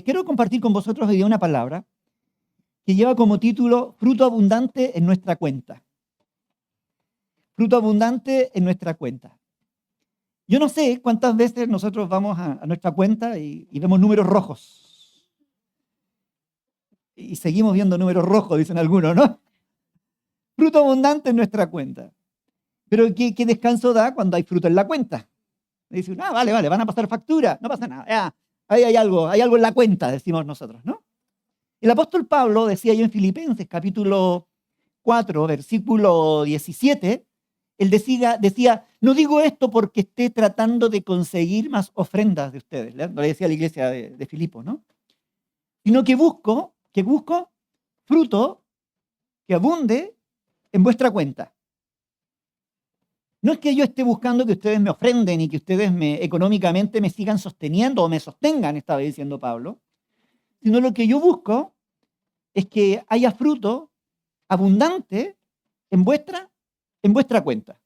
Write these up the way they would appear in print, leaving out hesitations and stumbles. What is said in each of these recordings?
Quiero compartir con vosotros hoy día una palabra que lleva como título fruto abundante en nuestra cuenta. Fruto abundante en nuestra cuenta. Yo no sé cuántas veces nosotros vamos a nuestra cuenta y vemos números rojos. Y seguimos viendo números rojos, dicen algunos, ¿no? Fruto abundante en nuestra cuenta. Pero ¿qué descanso da cuando hay fruto en la cuenta? Dicen, vale, van a pasar factura, no pasa nada. Ahí hay algo en la cuenta, decimos nosotros, ¿no? El apóstol Pablo decía yo en Filipenses, capítulo 4, versículo 17, él decía, no digo esto porque esté tratando de conseguir más ofrendas de ustedes, ¿le decía a la iglesia de Filipo, ¿no? Sino que busco fruto que abunde en vuestra cuenta. No es que yo esté buscando que ustedes me ofrenden y que ustedes económicamente me sigan sosteniendo o me sostengan, estaba diciendo Pablo, sino lo que yo busco es que haya fruto abundante en vuestra cuenta.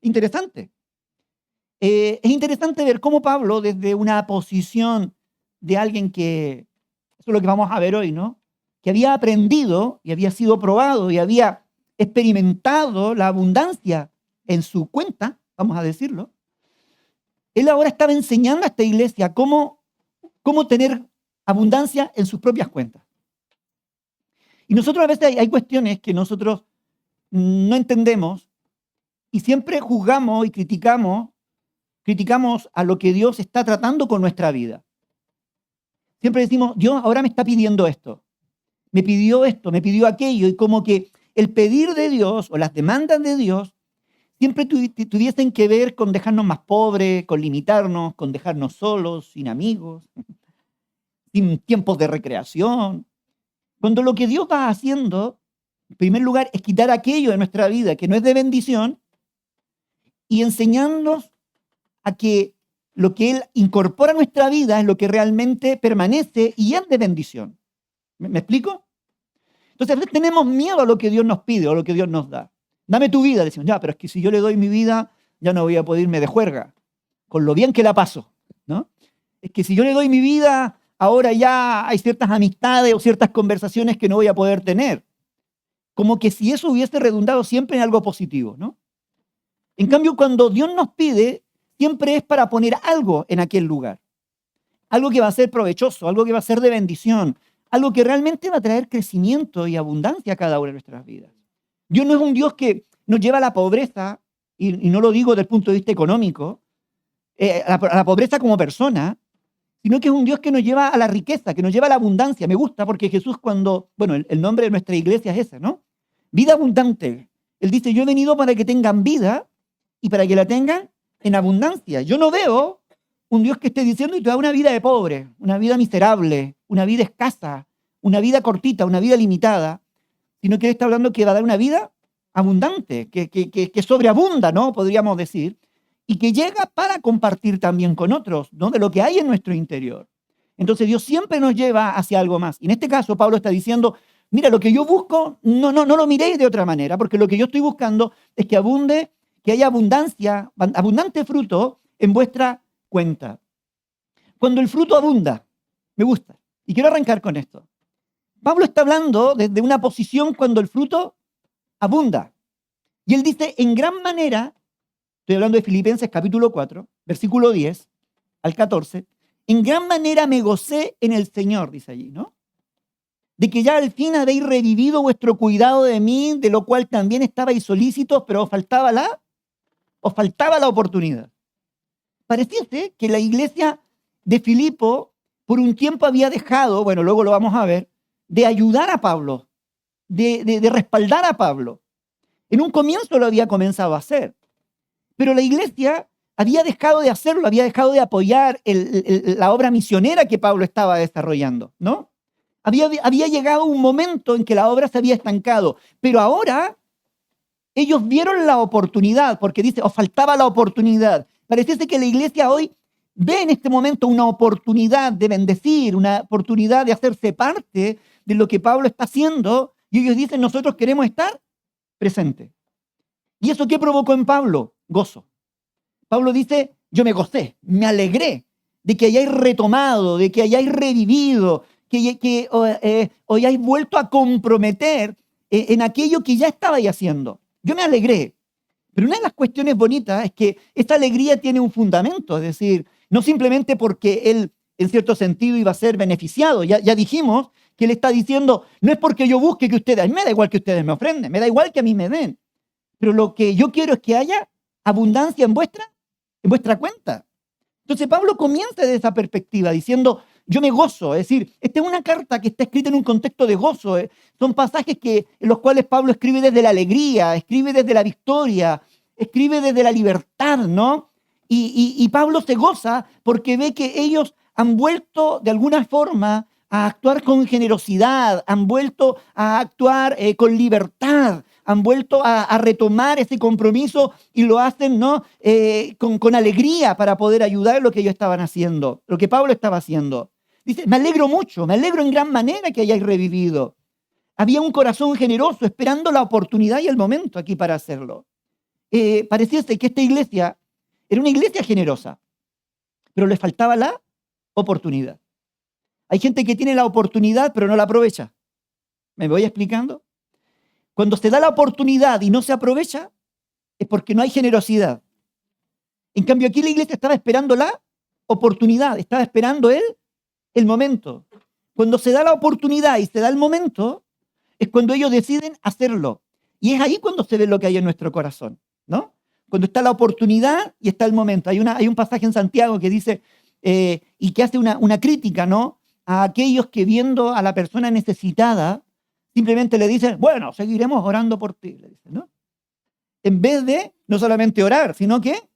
Interesante. Es interesante ver cómo Pablo, desde una posición de alguien que, eso es lo que vamos a ver hoy, ¿no? Que había aprendido y había sido probado y había experimentado la abundancia en su cuenta, vamos a decirlo. Él ahora estaba enseñando a esta iglesia cómo tener abundancia en sus propias cuentas. Y nosotros a veces hay cuestiones que nosotros no entendemos y siempre juzgamos y criticamos a lo que Dios está tratando con nuestra vida. Siempre decimos, Dios ahora me está pidiendo esto, me pidió aquello, y como que el pedir de Dios o las demandas de Dios siempre tuviesen que ver con dejarnos más pobres, con limitarnos, con dejarnos solos, sin amigos, sin tiempos de recreación. Cuando lo que Dios va haciendo, en primer lugar, es quitar aquello de nuestra vida que no es de bendición y enseñarnos a que lo que Él incorpora a nuestra vida es lo que realmente permanece y es de bendición. ¿Me explico? Entonces a veces tenemos miedo a lo que Dios nos pide o a lo que Dios nos da. Dame tu vida, decimos, pero es que si yo le doy mi vida, ya no voy a poder irme de juerga, con lo bien que la paso, ¿no? Es que si yo le doy mi vida, ahora ya hay ciertas amistades o ciertas conversaciones que no voy a poder tener. Como que si eso hubiese redundado siempre en algo positivo, ¿no? En cambio, cuando Dios nos pide, siempre es para poner algo en aquel lugar. Algo que va a ser provechoso, algo que va a ser de bendición, algo que realmente va a traer crecimiento y abundancia a cada una de nuestras vidas. Dios no es un Dios que nos lleva a la pobreza, y no lo digo desde el punto de vista económico, a la pobreza como persona, sino que es un Dios que nos lleva a la riqueza, que nos lleva a la abundancia. Me gusta porque Jesús el nombre de nuestra iglesia es ese, ¿no? Vida abundante. Él dice, yo he venido para que tengan vida y para que la tengan en abundancia. Yo no veo un Dios que esté diciendo y te da una vida de pobre, una vida miserable, una vida escasa, una vida cortita, una vida limitada, sino que Él está hablando que va a dar una vida abundante, que sobreabunda, ¿no? Podríamos decir, y que llega para compartir también con otros, ¿no? De lo que hay en nuestro interior. Entonces Dios siempre nos lleva hacia algo más. Y en este caso Pablo está diciendo, mira, lo que yo busco, no lo miréis de otra manera, porque lo que yo estoy buscando es que abunde, que haya abundancia, abundante fruto en vuestra cuenta. Cuando el fruto abunda, me gusta. Y quiero arrancar con esto. Pablo está hablando desde una posición cuando el fruto abunda. Y él dice, en gran manera, estoy hablando de Filipenses capítulo 4, versículo 10 al 14, en gran manera me gocé en el Señor, dice allí, ¿no? De que ya al fin habéis revivido vuestro cuidado de mí, de lo cual también estabais solícitos, pero os faltaba la oportunidad. Pareciese que la iglesia de Filipo por un tiempo había dejado, luego lo vamos a ver, de ayudar a Pablo, de respaldar a Pablo. En un comienzo lo había comenzado a hacer, pero la iglesia había dejado de hacerlo, había dejado de apoyar la obra misionera que Pablo estaba desarrollando, ¿no? Había llegado un momento en que la obra se había estancado, pero ahora ellos vieron la oportunidad, porque dice, os faltaba la oportunidad. Pareciese que la iglesia hoy ve en este momento una oportunidad de bendecir, una oportunidad de hacerse parte de lo que Pablo está haciendo, y ellos dicen, nosotros queremos estar presentes. ¿Y eso qué provocó en Pablo? Gozo. Pablo dice, yo me gocé, me alegré de que hayáis retomado, de que hayáis revivido, que os hayáis vuelto a comprometer en aquello que ya estabais haciendo. Yo me alegré. Pero una de las cuestiones bonitas es que esta alegría tiene un fundamento, es decir, no simplemente porque él, en cierto sentido, iba a ser beneficiado. Ya dijimos que él está diciendo, no es porque yo busque que ustedes, me da igual que ustedes me ofrenden, me da igual que a mí me den, pero lo que yo quiero es que haya abundancia en vuestra cuenta. Entonces Pablo comienza desde esa perspectiva, diciendo, yo me gozo, es decir, esta es una carta que está escrita en un contexto de gozo. Son pasajes en los cuales Pablo escribe desde la alegría, escribe desde la victoria, escribe desde la libertad, ¿no? Y Pablo se goza porque ve que ellos han vuelto de alguna forma a actuar con generosidad, han vuelto a actuar con libertad, han vuelto a retomar ese compromiso y lo hacen, ¿no? Con alegría para poder ayudar lo que ellos estaban haciendo, lo que Pablo estaba haciendo. Dice, me alegro mucho, me alegro en gran manera que hayáis revivido. Había un corazón generoso esperando la oportunidad y el momento aquí para hacerlo. Pareciese que esta iglesia era una iglesia generosa, pero le faltaba la oportunidad. Hay gente que tiene la oportunidad, pero no la aprovecha. ¿Me voy explicando? Cuando se da la oportunidad y no se aprovecha, es porque no hay generosidad. En cambio, aquí la iglesia estaba esperando la oportunidad, estaba esperando el momento. Cuando se da la oportunidad y se da el momento, es cuando ellos deciden hacerlo. Y es ahí cuando se ve lo que hay en nuestro corazón, ¿no? Cuando está la oportunidad y está el momento. Hay un pasaje en Santiago que dice, y que hace una crítica, ¿no? A aquellos que viendo a la persona necesitada, simplemente le dicen, bueno, seguiremos orando por ti, le dicen, ¿no? En vez de no solamente orar, sino que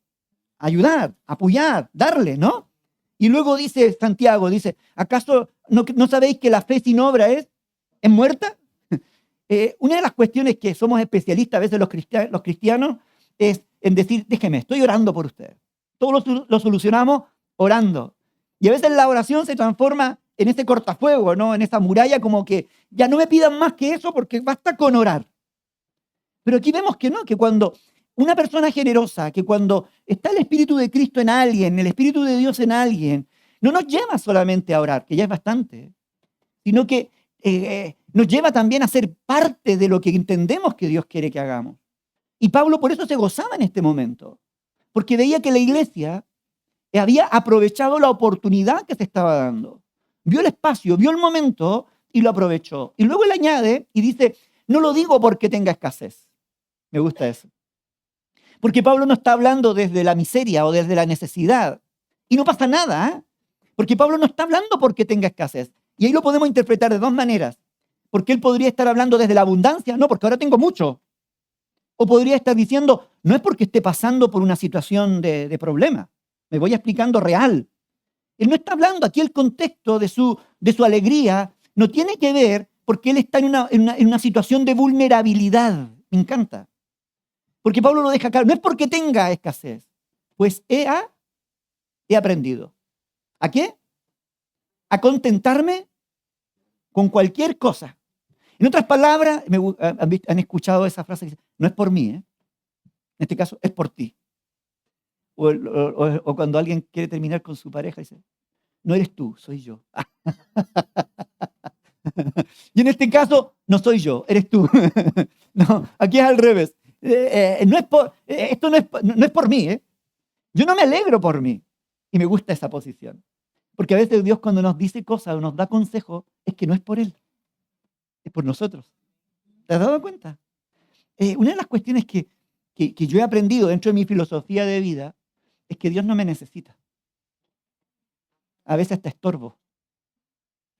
ayudar, apoyar, darle, ¿no? Y luego dice Santiago, dice, ¿acaso no sabéis que la fe sin obra es muerta? Una de las cuestiones que somos especialistas a veces los cristianos es en decir, déjeme, estoy orando por usted. Todo lo solucionamos orando. Y a veces la oración se transforma en ese cortafuego, ¿no? En esa muralla, como que ya no me pidan más que eso porque basta con orar. Pero aquí vemos que no, que cuando una persona generosa, que cuando está el Espíritu de Cristo en alguien, el Espíritu de Dios en alguien, no nos lleva solamente a orar, que ya es bastante, sino que nos lleva también a ser parte de lo que entendemos que Dios quiere que hagamos. Y Pablo por eso se gozaba en este momento, porque veía que la iglesia había aprovechado la oportunidad que se estaba dando. Vio el espacio, vio el momento y lo aprovechó. Y luego él añade y dice, no lo digo porque tenga escasez. Me gusta eso. Porque Pablo no está hablando desde la miseria o desde la necesidad. Y no pasa nada, ¿eh? Porque Pablo no está hablando porque tenga escasez. Y ahí lo podemos interpretar de dos maneras. Porque él podría estar hablando desde la abundancia, no, porque ahora tengo mucho. O podría estar diciendo, no es porque esté pasando por una situación de problema. Me voy explicando real. Él no está hablando aquí el contexto de su alegría, no tiene que ver porque él está en una situación de vulnerabilidad. Me encanta. Porque Pablo lo deja claro, no es porque tenga escasez, pues he aprendido. ¿A qué? A contentarme con cualquier cosa. En otras palabras, han escuchado esa frase, no es por mí, en este caso es por ti. O cuando alguien quiere terminar con su pareja, dice, no eres tú, soy yo. Y en este caso, no soy yo, eres tú. No, aquí es al revés. Esto no es por mí. Yo no me alegro por mí. Y me gusta esa posición. Porque a veces Dios cuando nos dice cosas o nos da consejos, es que no es por Él, es por nosotros. ¿Te has dado cuenta? Una de las cuestiones que yo he aprendido dentro de mi filosofía de vida es que Dios no me necesita. A veces te estorbo.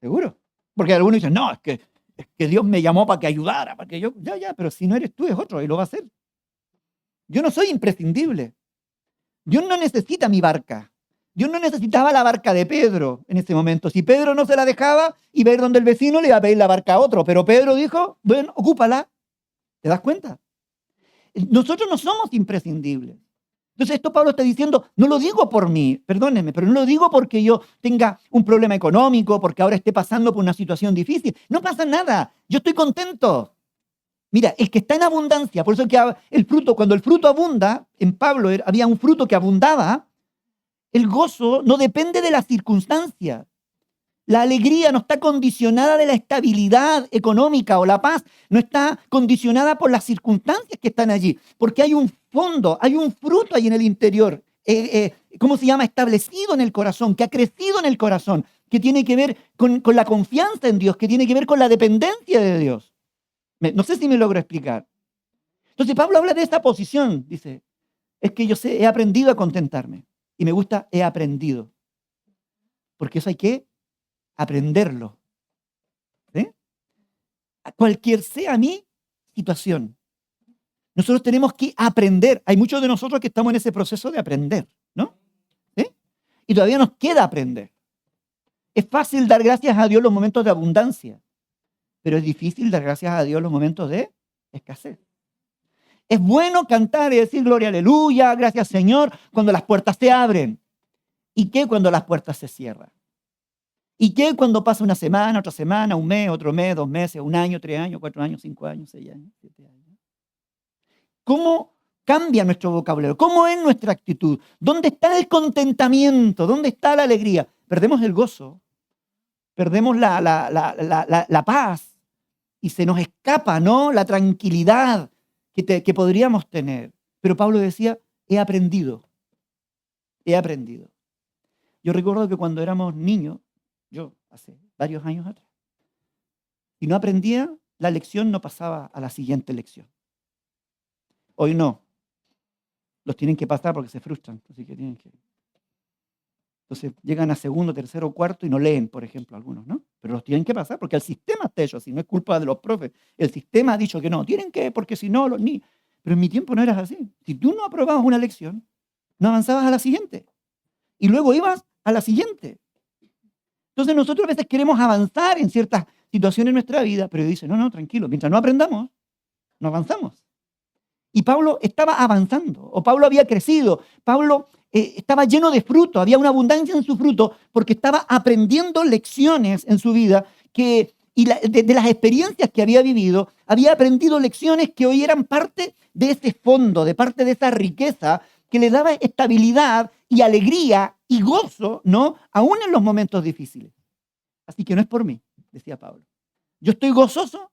¿Seguro? Porque algunos dicen, no, es que Dios me llamó para que ayudara, para que yo, ya, pero si no eres tú, es otro y lo va a hacer. Yo no soy imprescindible. Dios no necesita mi barca. Dios no necesitaba la barca de Pedro en ese momento. Si Pedro no se la dejaba, iba a ir donde el vecino le iba a pedir la barca a otro. Pero Pedro dijo, bueno, ocúpala. ¿Te das cuenta? Nosotros no somos imprescindibles. Entonces esto Pablo está diciendo, no lo digo por mí, perdónenme, pero no lo digo porque yo tenga un problema económico, porque ahora esté pasando por una situación difícil. No pasa nada, yo estoy contento. Mira, el que está en abundancia, por eso que el fruto, cuando el fruto abunda, en Pablo había un fruto que abundaba, El gozo no depende de las circunstancias. La alegría no está condicionada de la estabilidad económica, o la paz no está condicionada por las circunstancias que están allí, porque hay un fondo, hay un fruto ahí en el interior, ¿cómo se llama? Establecido en el corazón, que ha crecido en el corazón, que tiene que ver con la confianza en Dios, que tiene que ver con la dependencia de Dios. No sé si me logro explicar. Entonces Pablo habla de esta posición, dice, es que yo he aprendido a contentarme, y me gusta, he aprendido, porque eso hay que aprenderlo. ¿Sí? Cualquier sea mi situación, nosotros tenemos que aprender. Hay muchos de nosotros que estamos en ese proceso de aprender, ¿no? ¿Sí? Y todavía nos queda aprender. Es fácil dar gracias a Dios en los momentos de abundancia, pero es difícil dar gracias a Dios en los momentos de escasez. Es bueno cantar y decir gloria, aleluya, gracias Señor, cuando las puertas se abren. ¿Y qué cuando las puertas se cierran? ¿Y qué cuando pasa una semana, otra semana, un mes, otro mes, 2 meses, 1 año, 3 años, 4 años, 5 años, 6 años, 7 años? ¿Cómo cambia nuestro vocabulario? ¿Cómo es nuestra actitud? ¿Dónde está el contentamiento? ¿Dónde está la alegría? Perdemos el gozo, perdemos la paz y se nos escapa, ¿no? La tranquilidad que podríamos tener. Pero Pablo decía, he aprendido. Yo recuerdo que cuando éramos niños, yo hace varios años atrás, y no aprendía, la lección no pasaba a la siguiente lección. Hoy no. Los tienen que pasar porque se frustran. Entonces llegan a segundo, tercero, cuarto y no leen, por ejemplo, algunos, ¿no? Pero los tienen que pasar porque el sistema está hecho así, no es culpa de los profes. El sistema ha dicho que no, tienen que, porque si no, los niños. Pero en mi tiempo no era así. Si tú no aprobabas una lección, no avanzabas a la siguiente. Y luego ibas a la siguiente. Entonces nosotros a veces queremos avanzar en ciertas situaciones en nuestra vida, pero dice, no, tranquilo, mientras no aprendamos, no avanzamos. Y Pablo estaba avanzando, o Pablo había crecido, Pablo estaba lleno de fruto, había una abundancia en su fruto, porque estaba aprendiendo lecciones en su vida de las experiencias que había vivido, había aprendido lecciones que hoy eran parte de ese fondo, de parte de esa riqueza que le daba estabilidad y alegría y gozo, ¿no? Aún en los momentos difíciles. Así que no es por mí, decía Pablo. Yo estoy gozoso,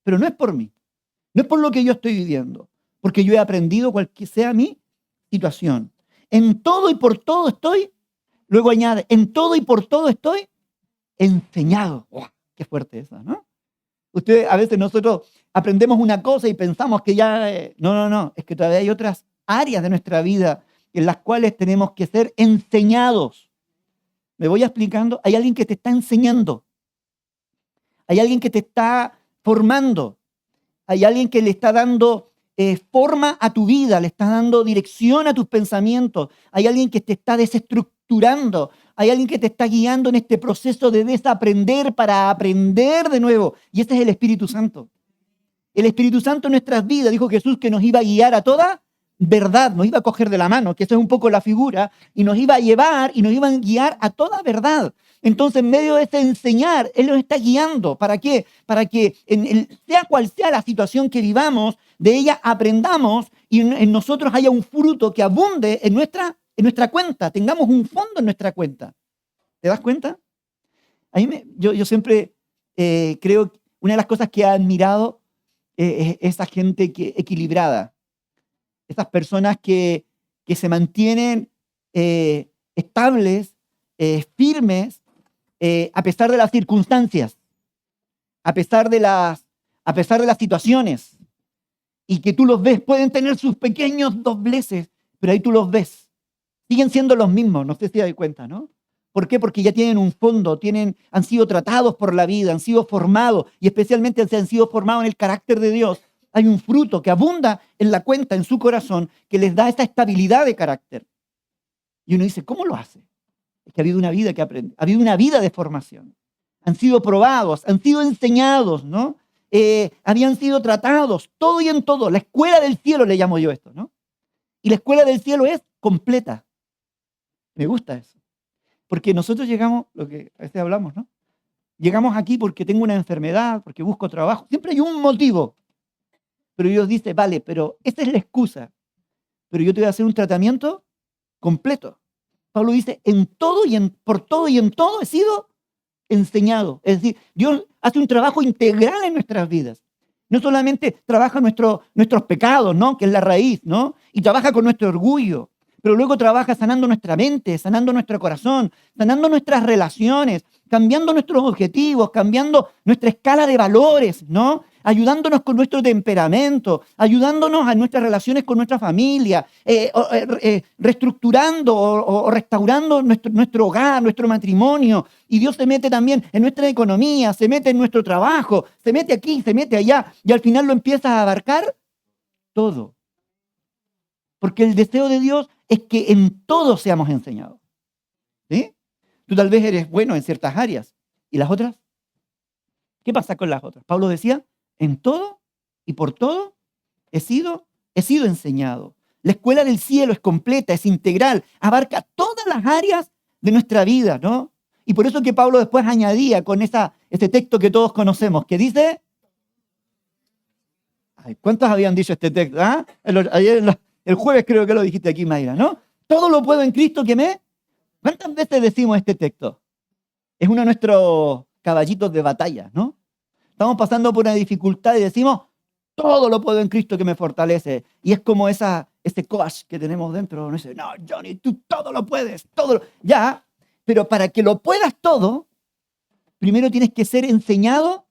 pero no es por mí. No es por lo que yo estoy viviendo, porque yo he aprendido cual que sea mi situación. En todo y por todo estoy, luego añade, en todo y por todo estoy enseñado. ¡Oh, qué fuerte eso, ¿no? A veces nosotros aprendemos una cosa y pensamos que ya... No, es que todavía hay otras áreas de nuestra vida en las cuales tenemos que ser enseñados. ¿Me voy explicando? Hay alguien que te está enseñando. Hay alguien que te está formando. Hay alguien que le está dando forma a tu vida, le está dando dirección a tus pensamientos. Hay alguien que te está desestructurando. Hay alguien que te está guiando en este proceso de desaprender para aprender de nuevo. Y ese es el Espíritu Santo. El Espíritu Santo en nuestras vidas, dijo Jesús, que nos iba a guiar a toda verdad, nos iba a coger de la mano, que eso es un poco la figura, y nos iba a llevar y nos iba a guiar a toda verdad. Entonces, en medio de ese enseñar, Él nos está guiando. ¿Para qué? Para que, sea cual sea la situación que vivamos, de ella aprendamos y en nosotros haya un fruto que abunde en nuestra cuenta, tengamos un fondo en nuestra cuenta. ¿Te das cuenta? Yo siempre creo que una de las cosas que he admirado es esa gente equilibrada. Esas personas que se mantienen estables, firmes, a pesar de las circunstancias, a pesar de las situaciones, y que tú los ves, pueden tener sus pequeños dobleces, pero ahí tú los ves. Siguen siendo los mismos, no sé si te das cuenta, ¿no? ¿Por qué? Porque ya tienen un fondo, han sido tratados por la vida, han sido formados, y especialmente se han sido formados en el carácter de Dios. Hay un fruto que abunda en la cuenta, en su corazón, que les da esa estabilidad de carácter. Y uno dice, ¿cómo lo hace? Es que ha habido una vida que aprende, ha habido una vida de formación. Han sido probados, han sido enseñados, ¿no? Habían sido tratados, todo y en todo. La escuela del cielo le llamo yo esto, ¿no? Y la escuela del cielo es completa. Me gusta eso. Porque nosotros llegamos, lo que a veces hablamos, ¿no? Llegamos aquí porque tengo una enfermedad, porque busco trabajo. Siempre hay un motivo. Pero Dios dice, vale, pero esa es la excusa. Pero yo te voy a hacer un tratamiento completo. Pablo dice, en todo y por todo y en todo he sido enseñado. Es decir, Dios hace un trabajo integral en nuestras vidas. No solamente trabaja nuestros pecados, ¿no? Que es la raíz, ¿no? Y trabaja con nuestro orgullo, pero luego trabaja sanando nuestra mente, sanando nuestro corazón, sanando nuestras relaciones, cambiando nuestros objetivos, cambiando nuestra escala de valores, ¿no? Ayudándonos con nuestro temperamento, ayudándonos a nuestras relaciones con nuestra familia, reestructurando o restaurando nuestro hogar, nuestro matrimonio. Y Dios se mete también en nuestra economía, se mete en nuestro trabajo, se mete aquí, se mete allá, y al final lo empieza a abarcar todo. Porque el deseo de Dios es que en todo seamos enseñados. ¿Sí? Tú tal vez eres bueno en ciertas áreas. ¿Y las otras? ¿Qué pasa con las otras? Pablo decía, en todo y por todo he sido enseñado. La escuela del cielo es completa, es integral, abarca todas las áreas de nuestra vida, ¿no? Y por eso que Pablo después añadía con ese texto que todos conocemos, que dice... Ay, ¿cuántos habían dicho este texto? ¿Ah? El jueves creo que lo dijiste aquí, Mayra, ¿no? Todo lo puedo en Cristo que me... ¿Cuántas veces decimos este texto? Es uno de nuestros caballitos de batalla, ¿no? Estamos pasando por una dificultad y decimos, todo lo puedo en Cristo que me fortalece. Y es como ese coach que tenemos dentro. No, dice, no, Johnny, tú todo lo puedes, todo. Ya, pero para que lo puedas todo, primero tienes que ser enseñado.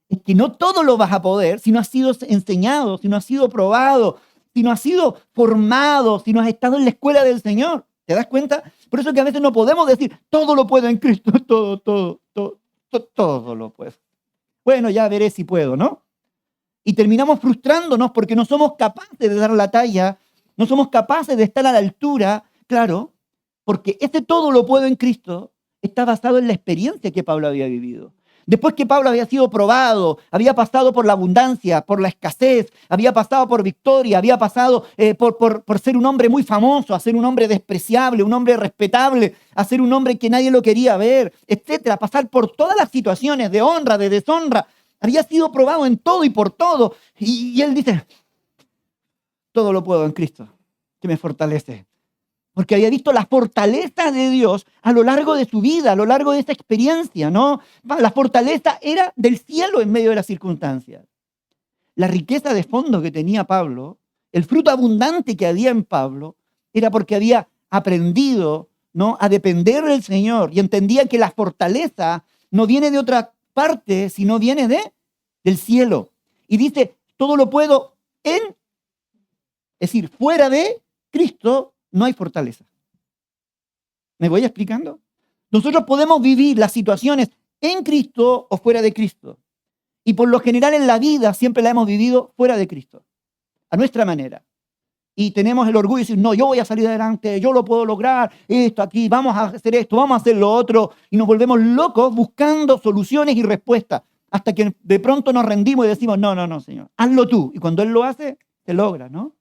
Es que no todo lo vas a poder si no has sido enseñado, si no has sido probado, si no has sido formado, si no has estado en la escuela del Señor. ¿Te das cuenta? Por eso que a veces no podemos decir, todo lo puedo en Cristo, todo lo puedo. Bueno, ya veré si puedo, ¿no? Y terminamos frustrándonos porque no somos capaces de dar la talla, no somos capaces de estar a la altura, claro, porque ese todo lo puedo en Cristo está basado en la experiencia que Pablo había vivido. Después que Pablo había sido probado, había pasado por la abundancia, por la escasez, había pasado por victoria, había pasado por ser un hombre muy famoso, a ser un hombre despreciable, un hombre respetable, a ser un hombre que nadie lo quería ver, etcétera, pasar por todas las situaciones de honra, de deshonra. Había sido probado en todo y por todo. Y él dice, todo lo puedo en Cristo, que me fortalece. Porque había visto la fortaleza de Dios a lo largo de su vida, a lo largo de esa experiencia, ¿no? La fortaleza era del cielo en medio de las circunstancias. La riqueza de fondo que tenía Pablo, el fruto abundante que había en Pablo, era porque había aprendido, ¿no?, a depender del Señor y entendía que la fortaleza no viene de otra parte, sino viene del cielo. Y dice, todo lo puedo es decir, fuera de Cristo no hay fortaleza. ¿Me voy explicando? Nosotros podemos vivir las situaciones en Cristo o fuera de Cristo. Y por lo general en la vida siempre la hemos vivido fuera de Cristo, a nuestra manera. Y tenemos el orgullo de decir, no, yo voy a salir adelante, yo lo puedo lograr, esto aquí, vamos a hacer esto, vamos a hacer lo otro. Y nos volvemos locos buscando soluciones y respuestas hasta que de pronto nos rendimos y decimos, no, Señor, hazlo tú. Y cuando Él lo hace, se logra, ¿no?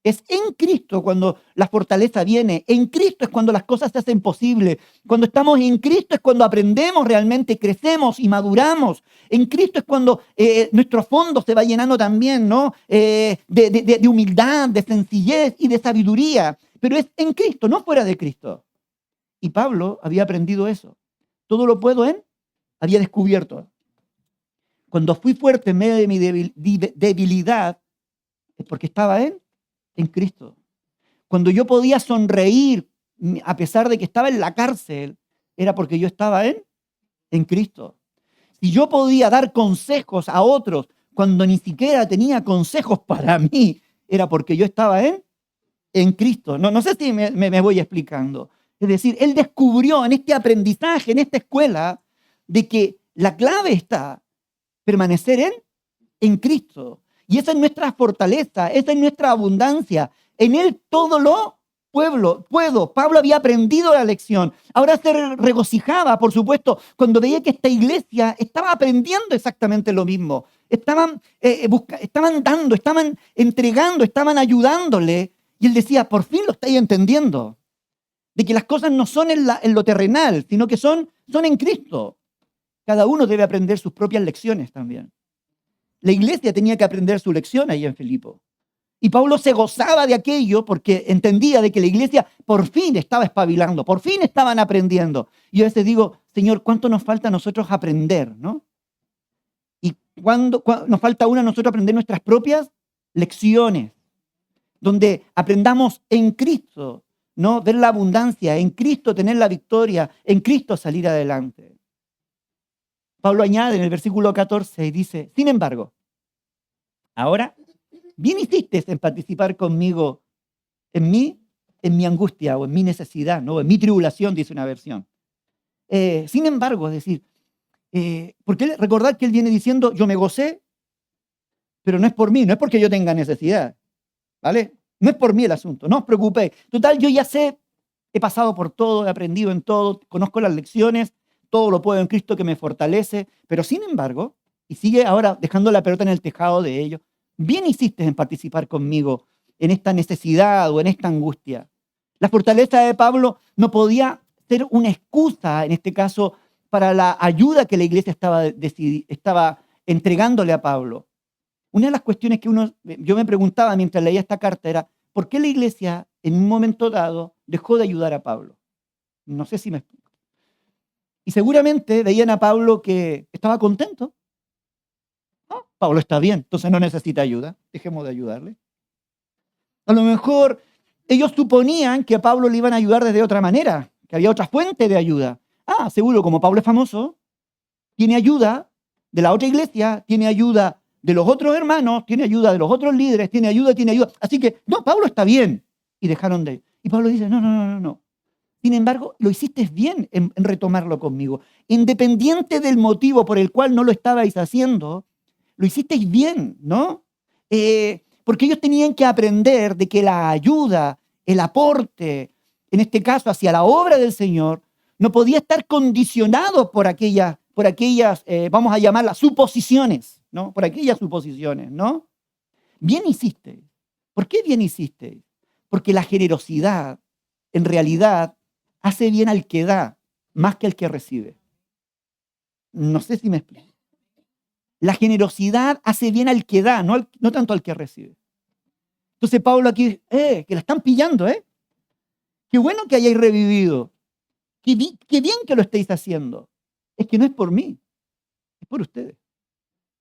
Es en Cristo cuando la fortaleza viene. En Cristo es cuando las cosas se hacen posibles. Cuando estamos en Cristo es cuando aprendemos realmente, crecemos y maduramos. En Cristo es cuando nuestro fondo se va llenando también, ¿no? De humildad, de sencillez y de sabiduría. Pero es en Cristo, no fuera de Cristo. Y Pablo había aprendido eso. Todo lo puedo había descubierto. Cuando fui fuerte en medio de mi debilidad, es porque estaba en Cristo. Cuando yo podía sonreír a pesar de que estaba en la cárcel, era porque yo estaba en Cristo. Si yo podía dar consejos a otros cuando ni siquiera tenía consejos para mí, era porque yo estaba en Cristo. No sé si me voy explicando. Es decir, él descubrió en este aprendizaje, en esta escuela, de que la clave está permanecer en Cristo. Y esa es nuestra fortaleza, esa es nuestra abundancia. En Él todo lo puedo. Pablo había aprendido la lección. Ahora se regocijaba, por supuesto, cuando veía que esta iglesia estaba aprendiendo exactamente lo mismo. Estaban dando, estaban entregando, estaban ayudándole. Y él decía, por fin lo estáis entendiendo. De que las cosas no son en lo terrenal, sino que son en Cristo. Cada uno debe aprender sus propias lecciones también. La iglesia tenía que aprender su lección ahí en Filipo. Y Pablo se gozaba de aquello porque entendía de que la iglesia por fin estaba espabilando, por fin estaban aprendiendo. Y yo a veces digo, Señor, ¿cuánto nos falta a nosotros aprender, no? Y cuando nos falta a nosotros aprender nuestras propias lecciones, donde aprendamos en Cristo, ¿no? Ver la abundancia, en Cristo tener la victoria, en Cristo salir adelante. Pablo añade en el versículo 14 y dice, sin embargo, ahora bien hiciste en participar conmigo en mi angustia o en mi necesidad, ¿no? En mi tribulación, dice una versión. Sin embargo, es decir, porque recordad que él viene diciendo, yo me gocé, pero no es por mí, no es porque yo tenga necesidad, ¿vale? No es por mí el asunto, no os preocupéis. Total, yo ya sé, he pasado por todo, he aprendido en todo, conozco las lecciones, todo lo puedo en Cristo que me fortalece, pero sin embargo, y sigue ahora dejando la pelota en el tejado de ellos, bien hiciste en participar conmigo en esta necesidad o en esta angustia. La fortaleza de Pablo no podía ser una excusa, en este caso, para la ayuda que la iglesia estaba entregándole a Pablo. Una de las cuestiones que yo me preguntaba mientras leía esta carta era, ¿por qué la iglesia en un momento dado dejó de ayudar a Pablo? No sé si me explico. Y seguramente veían a Pablo que estaba contento. Ah, Pablo está bien, entonces no necesita ayuda, dejemos de ayudarle. A lo mejor ellos suponían que a Pablo le iban a ayudar desde otra manera, que había otra fuente de ayuda. Ah, seguro, como Pablo es famoso, tiene ayuda de la otra iglesia, tiene ayuda de los otros hermanos, tiene ayuda de los otros líderes, tiene ayuda. Así que, no, Pablo está bien. Y dejaron de ir. Y Pablo dice, no. Sin embargo, lo hiciste bien en retomarlo conmigo. Independiente del motivo por el cual no lo estabais haciendo, lo hicisteis bien, ¿no? Porque ellos tenían que aprender de que la ayuda, el aporte, en este caso hacia la obra del Señor, no podía estar condicionado por aquellas, vamos a llamarlas suposiciones, ¿no? Por aquellas suposiciones, ¿no? Bien hiciste. ¿Por qué bien hiciste? Porque la generosidad, en realidad, hace bien al que da, más que al que recibe. No sé si me explico. La generosidad hace bien al que da, no tanto al que recibe. Entonces Pablo aquí, que la están pillando, ¿eh? Qué bueno que hayáis revivido. Qué bien que lo estéis haciendo. Es que no es por mí, es por ustedes.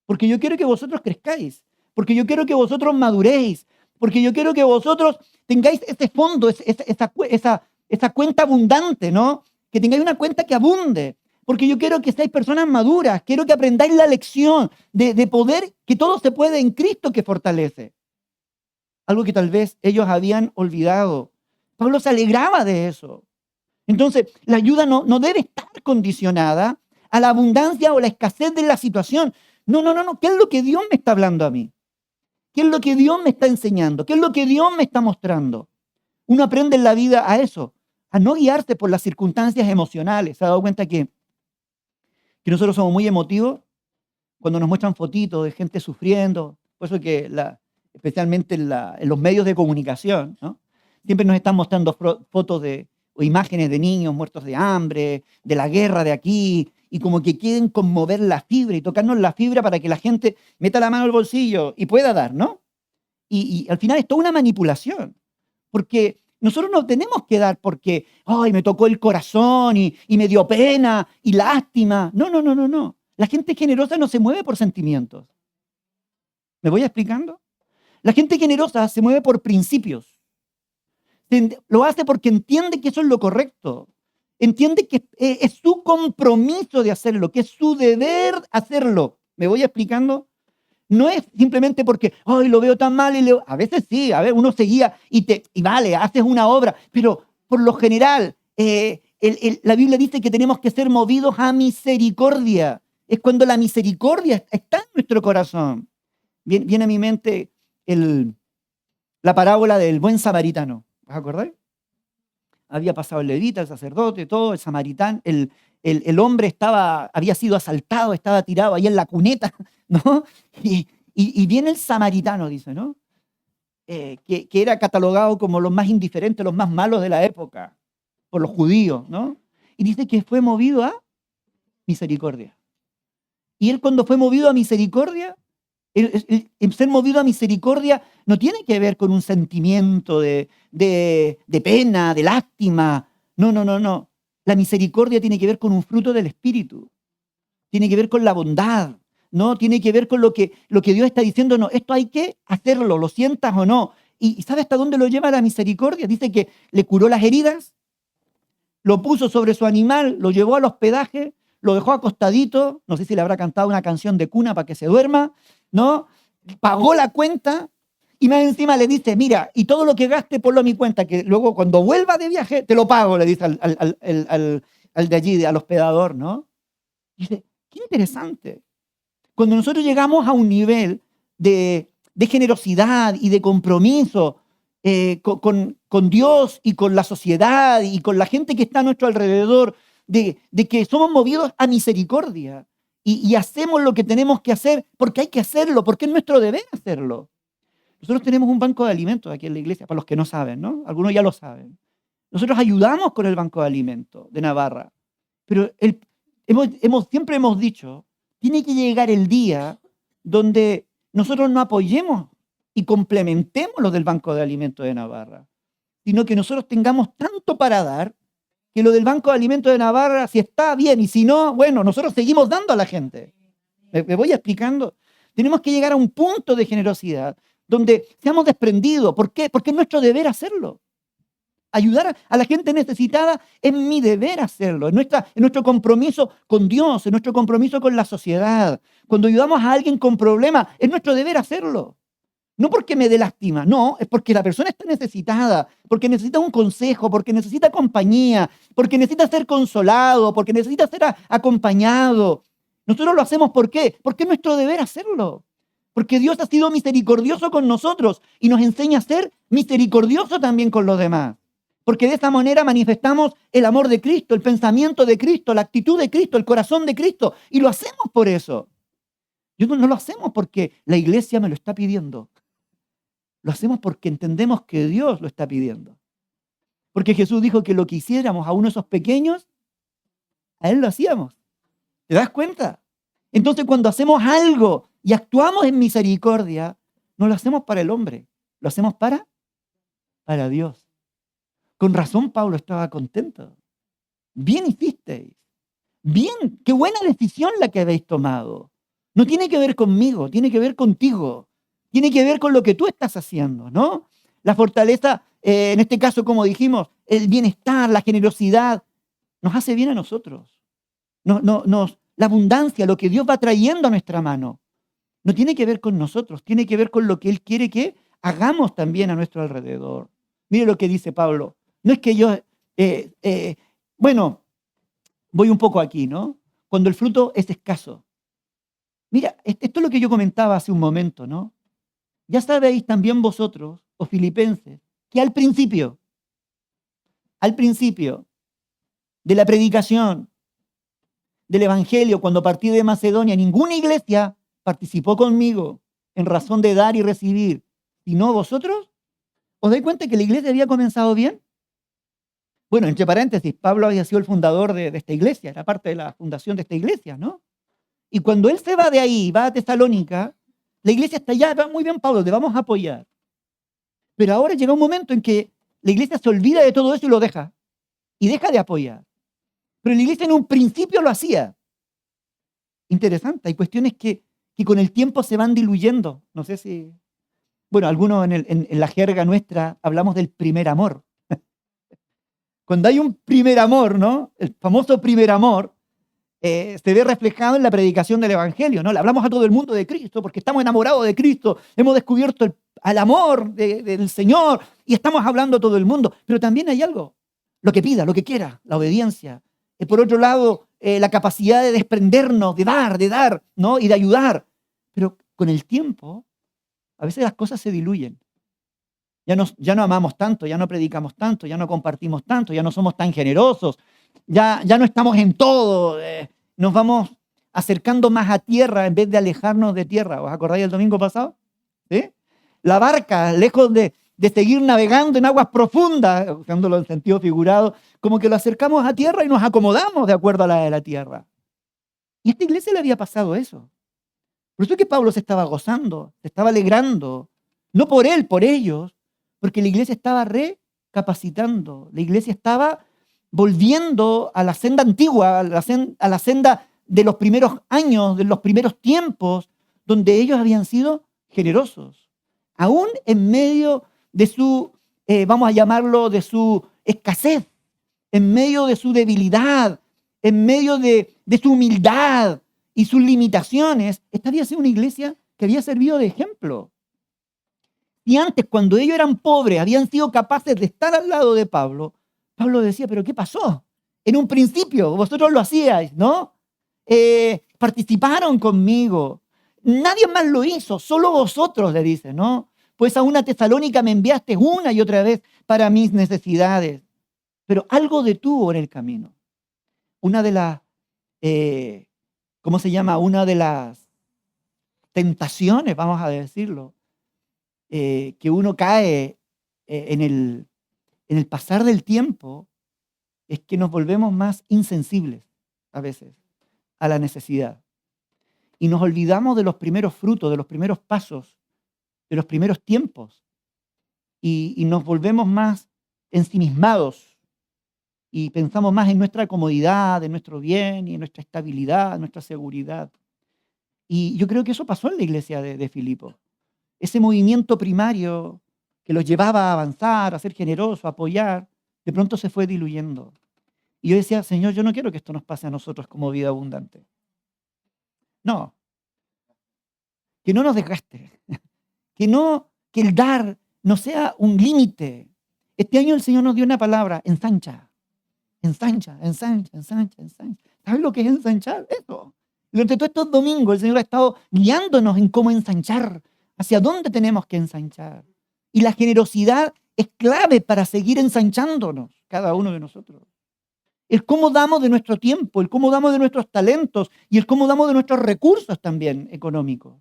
Porque yo quiero que vosotros crezcáis, porque yo quiero que vosotros maduréis, porque yo quiero que vosotros tengáis ese fondo, esa cuenta abundante, ¿no? Que tengáis una cuenta que abunde, porque yo quiero que seáis personas maduras, quiero que aprendáis la lección de poder, que todo se puede en Cristo que fortalece. Algo que tal vez ellos habían olvidado. Pablo se alegraba de eso. Entonces, la ayuda no debe estar condicionada a la abundancia o la escasez de la situación. No. ¿Qué es lo que Dios me está hablando a mí? ¿Qué es lo que Dios me está enseñando? ¿Qué es lo que Dios me está mostrando? Uno aprende en la vida a eso, a no guiarse por las circunstancias emocionales. ¿Se ha dado cuenta que nosotros somos muy emotivos cuando nos muestran fotitos de gente sufriendo? Por eso que especialmente en los medios de comunicación, ¿no? Siempre nos están mostrando fotos o imágenes de niños muertos de hambre, de la guerra de aquí, y como que quieren conmover la fibra y tocarnos la fibra para que la gente meta la mano al bolsillo y pueda dar, ¿no? Y al final es toda una manipulación, porque nosotros no tenemos que dar porque, ay, me tocó el corazón y me dio pena y lástima. No. La gente generosa no se mueve por sentimientos. ¿Me voy explicando? La gente generosa se mueve por principios. Lo hace porque entiende que eso es lo correcto. Entiende que es su compromiso de hacerlo, que es su deber hacerlo. ¿Me voy explicando? No es simplemente porque, ay, lo veo tan mal. A veces sí, uno se guía y vale, haces una obra. Pero por lo general, la Biblia dice que tenemos que ser movidos a misericordia. Es cuando la misericordia está en nuestro corazón. Viene a mi mente la parábola del buen samaritano. ¿Os acordáis? Había pasado el levita, el sacerdote, todo, el samaritano, el hombre había sido asaltado, estaba tirado ahí en la cuneta, ¿no? Y viene el samaritano, dice, ¿no? Que era catalogado como los más indiferentes, los más malos de la época, por los judíos, ¿no? Y dice que fue movido a misericordia. Y él cuando fue movido a misericordia, El ser movido a misericordia no tiene que ver con un sentimiento de pena, de lástima. No, no, no, no. La misericordia tiene que ver con un fruto del Espíritu. Tiene que ver con la bondad, ¿no? Tiene que ver con lo que Dios está diciendo. No, esto hay que hacerlo, lo sientas o no. ¿Y sabe hasta dónde lo lleva la misericordia? Dice que le curó las heridas, lo puso sobre su animal, lo llevó al hospedaje, lo dejó acostadito, no sé si le habrá cantado una canción de cuna para que se duerma, ¿no? Pagó la cuenta y más encima le dice, mira, y todo lo que gaste ponlo a mi cuenta, que luego cuando vuelva de viaje te lo pago, le dice al de allí, al hospedador, ¿no? Y dice, qué interesante. Cuando nosotros llegamos a un nivel de generosidad y de compromiso con Dios y con la sociedad y con la gente que está a nuestro alrededor, de que somos movidos a misericordia y hacemos lo que tenemos que hacer porque hay que hacerlo, porque es nuestro deber hacerlo. Nosotros tenemos un banco de alimentos aquí en la iglesia, para los que no saben, ¿no? Algunos ya lo saben. Nosotros ayudamos con el banco de alimentos de Navarra, pero siempre hemos dicho, tiene que llegar el día donde nosotros no apoyemos y complementemos lo del Banco de Alimentos de Navarra, sino que nosotros tengamos tanto para dar que lo del Banco de Alimentos de Navarra, si está bien y si no, bueno, nosotros seguimos dando a la gente. ¿Me voy explicando? Tenemos que llegar a un punto de generosidad donde seamos desprendidos. ¿Por qué? Porque es nuestro deber hacerlo. Ayudar a la gente necesitada es mi deber hacerlo, es nuestro compromiso con Dios, es nuestro compromiso con la sociedad. Cuando ayudamos a alguien con problemas, es nuestro deber hacerlo. No porque me dé lástima, no, es porque la persona está necesitada, porque necesita un consejo, porque necesita compañía, porque necesita ser consolado, porque necesita ser acompañado. Nosotros lo hacemos ¿por qué? Porque es nuestro deber hacerlo. Porque Dios ha sido misericordioso con nosotros y nos enseña a ser misericordioso también con los demás. Porque de esa manera manifestamos el amor de Cristo, el pensamiento de Cristo, la actitud de Cristo, el corazón de Cristo. Y lo hacemos por eso. No lo hacemos porque la iglesia me lo está pidiendo. Lo hacemos porque entendemos que Dios lo está pidiendo. Porque Jesús dijo que lo que hiciéramos a uno de esos pequeños, a Él lo hacíamos. ¿Te das cuenta? Entonces cuando hacemos algo y actuamos en misericordia, no lo hacemos para el hombre, lo hacemos para Dios. Con razón Pablo estaba contento. Bien hicisteis. Bien, qué buena decisión la que habéis tomado. No tiene que ver conmigo, tiene que ver contigo. Tiene que ver con lo que tú estás haciendo, ¿no? La fortaleza, en este caso, como dijimos, el bienestar, la generosidad, nos hace bien a nosotros. La abundancia, lo que Dios va trayendo a nuestra mano, no tiene que ver con nosotros, tiene que ver con lo que Él quiere que hagamos también a nuestro alrededor. Mire lo que dice Pablo. No es que yo, bueno, voy un poco aquí, ¿no? Cuando el fruto es escaso. Mira, esto es lo que yo comentaba hace un momento, ¿no? Ya sabéis también vosotros, os filipenses, que al principio de la predicación del Evangelio, cuando partí de Macedonia, ninguna iglesia participó conmigo en razón de dar y recibir, sino vosotros. ¿Os dais cuenta que la iglesia había comenzado bien? Bueno, entre paréntesis, Pablo había sido el fundador de esta iglesia, era parte de la fundación de esta iglesia, ¿no? Y cuando él se va de ahí, va a Tesalónica, la iglesia está ya, va muy bien, Pablo, te vamos a apoyar. Pero ahora llega un momento en que la iglesia se olvida de todo eso y lo deja. Y deja de apoyar. Pero la iglesia en un principio lo hacía. Interesante, hay cuestiones que con el tiempo se van diluyendo. No sé si... Bueno, algunos en la jerga nuestra hablamos del primer amor. Cuando hay un primer amor, ¿no? El famoso primer amor, se ve reflejado en la predicación del Evangelio, ¿no? Le hablamos a todo el mundo de Cristo porque estamos enamorados de Cristo, hemos descubierto el amor del Señor y estamos hablando a todo el mundo. Pero también hay algo, lo que pida, lo que quiera, la obediencia. Por otro lano, la capacidad de desprendernos, de dar, ¿no? Y de ayudar. Pero con el tiempo, a veces las cosas se diluyen. Ya no amamos tanto, ya no predicamos tanto, ya no compartimos tanto, ya no somos tan generosos, ya no estamos en todo, nos vamos acercando más a tierra en vez de alejarnos de tierra. ¿Os acordáis del domingo pasado? ¿Sí? La barca, lejos de seguir navegando en aguas profundas, usándolo en sentido figurado, como que lo acercamos a tierra y nos acomodamos de acuerdo a la de la tierra. Y a esta iglesia le había pasado eso. Por eso es que Pablo se estaba gozando, se estaba alegrando, no por él, por ellos, porque la iglesia estaba recapacitando, la iglesia estaba volviendo a la senda antigua, a la senda de los primeros años, de los primeros tiempos, donde ellos habían sido generosos. Aún en medio de su, vamos a llamarlo, de su escasez, en medio de su debilidad, en medio de su humildad y sus limitaciones, esta había sido una iglesia que había servido de ejemplo. Y antes, cuando ellos eran pobres, habían sido capaces de estar al lado de Pablo, Pablo decía, ¿pero qué pasó? En un principio, vosotros lo hacíais, ¿no? Participaron conmigo. Nadie más lo hizo, solo vosotros, le dice, ¿no? Pues a una Tesalónica me enviaste una y otra vez para mis necesidades. Pero algo detuvo en el camino. Una de las, ¿cómo se llama? Una de las tentaciones, vamos a decirlo, que uno cae en el pasar del tiempo, es que nos volvemos más insensibles a veces a la necesidad. Y nos olvidamos de los primeros frutos, de los primeros pasos, de los primeros tiempos. Y nos volvemos más ensimismados. Y pensamos más en nuestra comodidad, en nuestro bien y en nuestra estabilidad, en nuestra seguridad. Y yo creo que eso pasó en la iglesia de Filipo. Ese movimiento primario que los llevaba a avanzar, a ser generosos, a apoyar, de pronto se fue diluyendo. Y yo decía, Señor, yo no quiero que esto nos pase a nosotros como vida abundante. No. Que no nos desgaste. Que el dar no sea un límite. Este año el Señor nos dio una palabra, ensancha. Ensancha, ensancha, ensancha, ensancha. ¿Sabes lo que es ensanchar? Eso. Durante todos estos domingos el Señor ha estado guiándonos en cómo ensanchar, hacia dónde tenemos que ensanchar. Y la generosidad es clave para seguir ensanchándonos, cada uno de nosotros. El cómo damos de nuestro tiempo, el cómo damos de nuestros talentos y el cómo damos de nuestros recursos también económicos.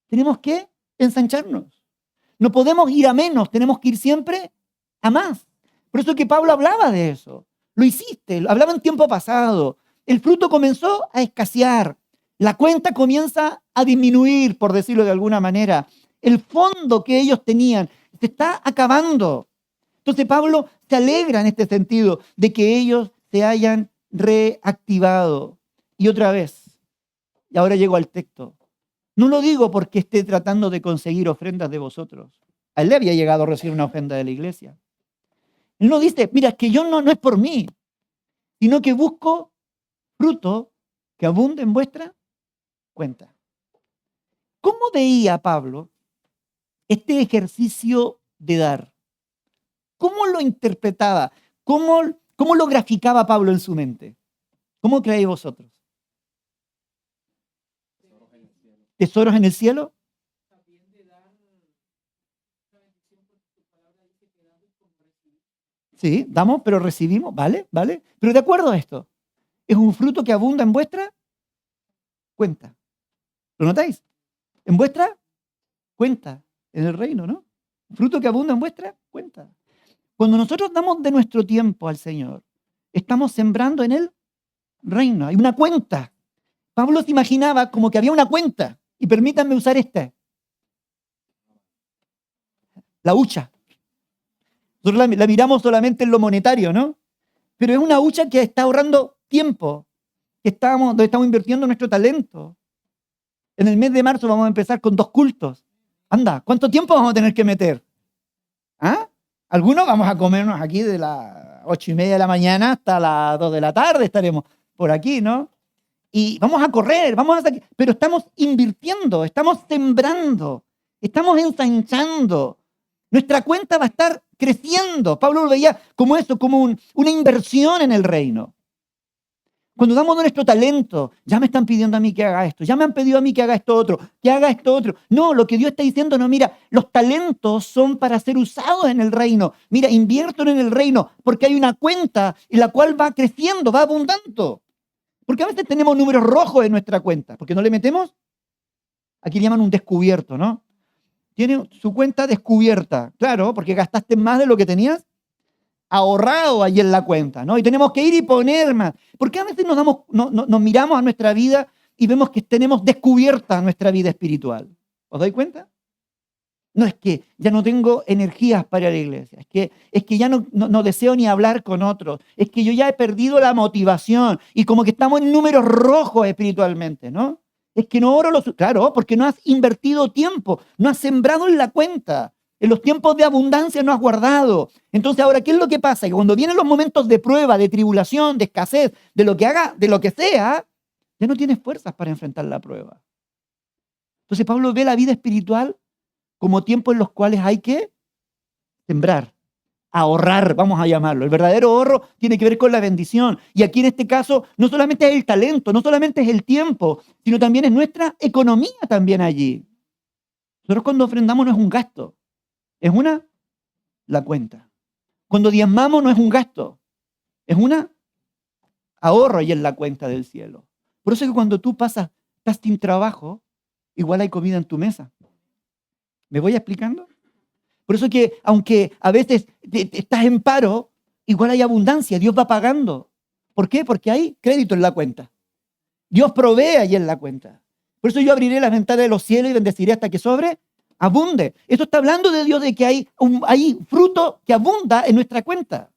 Tenemos que ensancharnos. No podemos ir a menos, tenemos que ir siempre a más. Por eso es que Pablo hablaba de eso. Lo hiciste, lo hablaba en tiempo pasado. El fruto comenzó a escasear. La cuenta comienza a disminuir, por decirlo de alguna manera. El fondo que ellos tenían se está acabando. Entonces Pablo se alegra en este sentido de que ellos se hayan reactivado. Y otra vez, y ahora llego al texto, no lo digo porque esté tratando de conseguir ofrendas de vosotros. A él le había llegado a recibir una ofrenda de la iglesia. Él no dice, mira, es que yo no es por mí, sino que busco fruto que abunde en vuestra cuenta. ¿Cómo veía Pablo este ejercicio de dar? ¿Cómo lo interpretaba? ¿Cómo lo graficaba Pablo en su mente? ¿Cómo creéis vosotros? ¿Tesoros en el cielo? Sí, damos, pero recibimos, ¿vale? ¿Vale? Pero de acuerdo a esto, es un fruto que abunda en vuestra cuenta. ¿Lo notáis? En vuestra cuenta, en el reino, ¿no? Un fruto que abunda en vuestra cuenta. Cuando nosotros damos de nuestro tiempo al Señor, estamos sembrando en el reino. Hay una cuenta. Pablo se imaginaba como que había una cuenta. Y permítanme usar esta. La hucha. Nosotros la miramos solamente en lo monetario, ¿no? Pero es una hucha que está ahorrando tiempo, donde estamos invirtiendo nuestro talento. En el mes de marzo vamos a empezar con 2 cultos. Anda, ¿cuánto tiempo vamos a tener que meter? ¿Ah? Algunos vamos a comernos aquí de las 8:30 de la mañana hasta las 2 de la tarde estaremos por aquí, ¿no? Y vamos a correr, pero estamos invirtiendo, estamos sembrando, estamos ensanchando. Nuestra cuenta va a estar creciendo. Pablo lo veía como eso, como una inversión en el reino. Cuando damos de nuestro talento, ya me están pidiendo a mí que haga esto, ya me han pedido a mí que haga esto otro, que haga esto otro. No, lo que Dios está diciendo, no, mira, los talentos son para ser usados en el reino. Mira, invierto en el reino porque hay una cuenta en la cual va creciendo, va abundando. Porque a veces tenemos números rojos en nuestra cuenta, porque no le metemos, aquí le llaman un descubierto, ¿no? Tiene su cuenta descubierta, claro, porque gastaste más de lo que tenías ahorrado ahí en la cuenta, ¿no? Y tenemos que ir y poner más. Porque a veces nos miramos a nuestra vida y vemos que tenemos descubierta nuestra vida espiritual. ¿Os dais cuenta? No es que ya no tengo energías para ir a la iglesia, es que ya no deseo ni hablar con otros, es que yo ya he perdido la motivación y como que estamos en números rojos espiritualmente, ¿no? Es que no oro claro, porque no has invertido tiempo, no has sembrado en la cuenta. En los tiempos de abundancia no has guardado. Entonces ahora, ¿qué es lo que pasa? Que cuando vienen los momentos de prueba, de tribulación, de escasez, de lo que haga, de lo que sea, ya no tienes fuerzas para enfrentar la prueba. Entonces Pablo ve la vida espiritual como tiempos en los cuales hay que sembrar, ahorrar, vamos a llamarlo. El verdadero ahorro tiene que ver con la bendición. Y aquí en este caso no solamente es el talento, no solamente es el tiempo, sino también es nuestra economía también allí. Nosotros cuando ofrendamos no es un gasto, es la cuenta. Cuando diezmamos no es un gasto, es ahorro ahí en la cuenta del cielo. Por eso es que cuando tú estás sin trabajo, igual hay comida en tu mesa. ¿Me voy explicando? Por eso es que aunque a veces estás en paro, igual hay abundancia, Dios va pagando. ¿Por qué? Porque hay crédito en la cuenta. Dios provee ahí en la cuenta. Por eso yo abriré las ventanas de los cielos y bendeciré hasta que abunde. Esto está hablando de Dios, de que hay fruto que abunda en nuestra cuenta.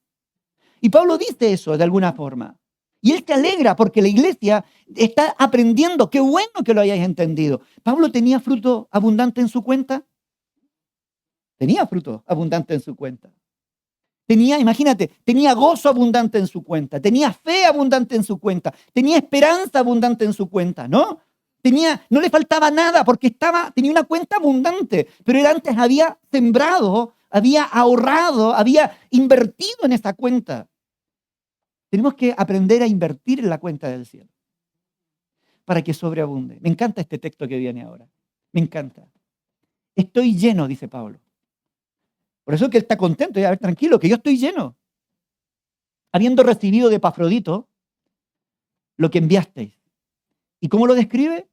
Y Pablo dice eso de alguna forma. Y él se alegra porque la iglesia está aprendiendo. Qué bueno que lo hayáis entendido. ¿Pablo tenía fruto abundante en su cuenta? Tenía fruto abundante en su cuenta. Imagínate, tenía gozo abundante en su cuenta, tenía fe abundante en su cuenta, tenía esperanza abundante en su cuenta, ¿no? No le faltaba nada porque tenía una cuenta abundante, pero él antes había sembrado, había ahorrado, había invertido en esa cuenta. Tenemos que aprender a invertir en la cuenta del cielo para que sobreabunde. Me encanta este texto que viene ahora. Me encanta. Estoy lleno, dice Pablo. Por eso que él está contento, y a ver, tranquilo, que yo estoy lleno. Habiendo recibido de Epafrodito lo que enviasteis. ¿Y cómo lo describe?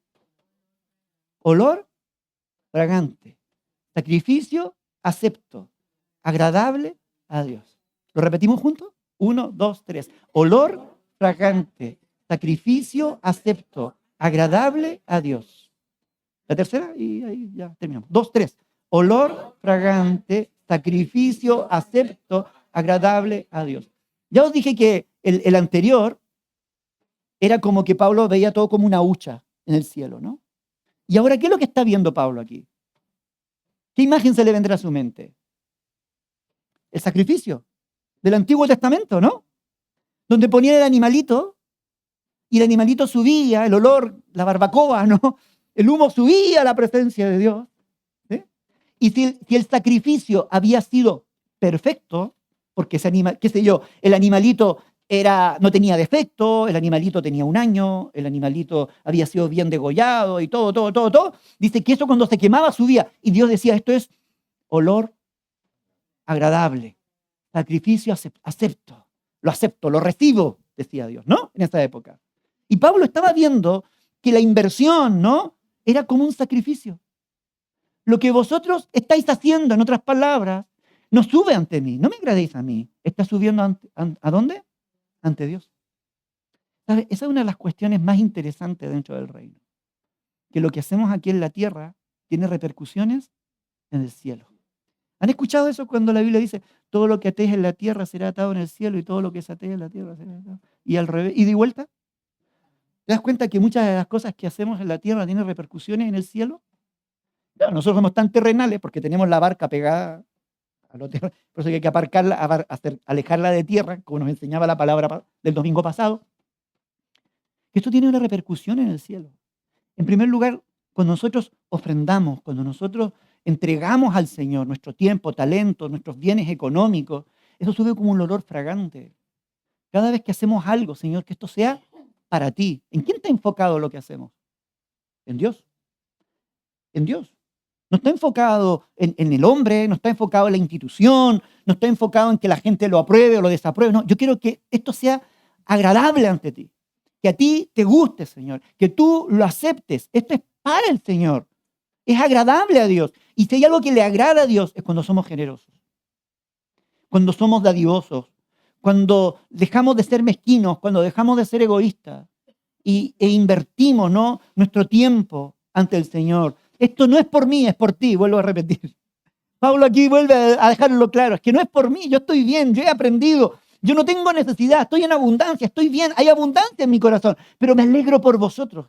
Olor fragante, sacrificio acepto, agradable a Dios. ¿Lo repetimos juntos? 1, 2, 3. Olor fragante, sacrificio acepto, agradable a Dios. La tercera y ahí ya terminamos. 2, 3. Olor fragante, sacrificio acepto, agradable a Dios. Ya os dije que el anterior era como que Pablo veía todo como una hucha en el cielo, ¿no? Y ahora, ¿qué es lo que está viendo Pablo aquí? ¿Qué imagen se le vendrá a su mente? El sacrificio del Antiguo Testamento, ¿no? Donde ponían el animalito y el animalito subía, el olor, la barbacoa, ¿no? El humo subía a la presencia de Dios. ¿Sí? Y si el sacrificio había sido perfecto, porque ese animal, qué sé yo, el animalito no tenía defecto, el animalito tenía 1 año, el animalito había sido bien degollado y todo. Dice que eso cuando se quemaba subía. Y Dios decía, esto es olor agradable. Sacrificio acepto, lo recibo, decía Dios, ¿no? En esa época. Y Pablo estaba viendo que la inversión, ¿no? Era como un sacrificio. Lo que vosotros estáis haciendo, en otras palabras, no sube ante mí, no me agradéis a mí. Está subiendo ¿a dónde? Ante Dios. ¿Sabe? Esa es una de las cuestiones más interesantes dentro del reino. Que lo que hacemos aquí en la tierra tiene repercusiones en el cielo. ¿Han escuchado eso cuando la Biblia dice, todo lo que atéis en la tierra será atado en el cielo y todo lo que se atee en la tierra será atado? Y al revés, ¿y de vuelta? ¿Te das cuenta que muchas de las cosas que hacemos en la tierra tienen repercusiones en el cielo? Claro, nosotros somos tan terrenales porque tenemos la barca pegada a la tierra, por eso hay que aparcarla, alejarla de tierra, como nos enseñaba la palabra del domingo pasado. Esto tiene una repercusión en el cielo. En primer lugar, cuando nosotros ofrendamos, cuando nosotros entregamos al Señor nuestro tiempo, talento, nuestros bienes económicos, eso sube como un olor fragante. Cada vez que hacemos algo, Señor, que esto sea para ti. ¿En quién está enfocado lo que hacemos? En Dios. En Dios. No está enfocado en el hombre, no está enfocado en la institución, no está enfocado en que la gente lo apruebe o lo desapruebe. No, yo quiero que esto sea agradable ante ti. Que a ti te guste, Señor. Que tú lo aceptes. Esto es para el Señor. Es agradable a Dios. Y si hay algo que le agrada a Dios es cuando somos generosos. Cuando somos dadivosos. Cuando dejamos de ser mezquinos. Cuando dejamos de ser egoístas. e invertimos, ¿no?, nuestro tiempo ante el Señor. Esto no es por mí, es por ti, vuelvo a repetir. Pablo aquí vuelve a dejarlo claro, es que no es por mí, yo estoy bien, yo he aprendido, yo no tengo necesidad, estoy en abundancia, estoy bien, hay abundancia en mi corazón, pero me alegro por vosotros,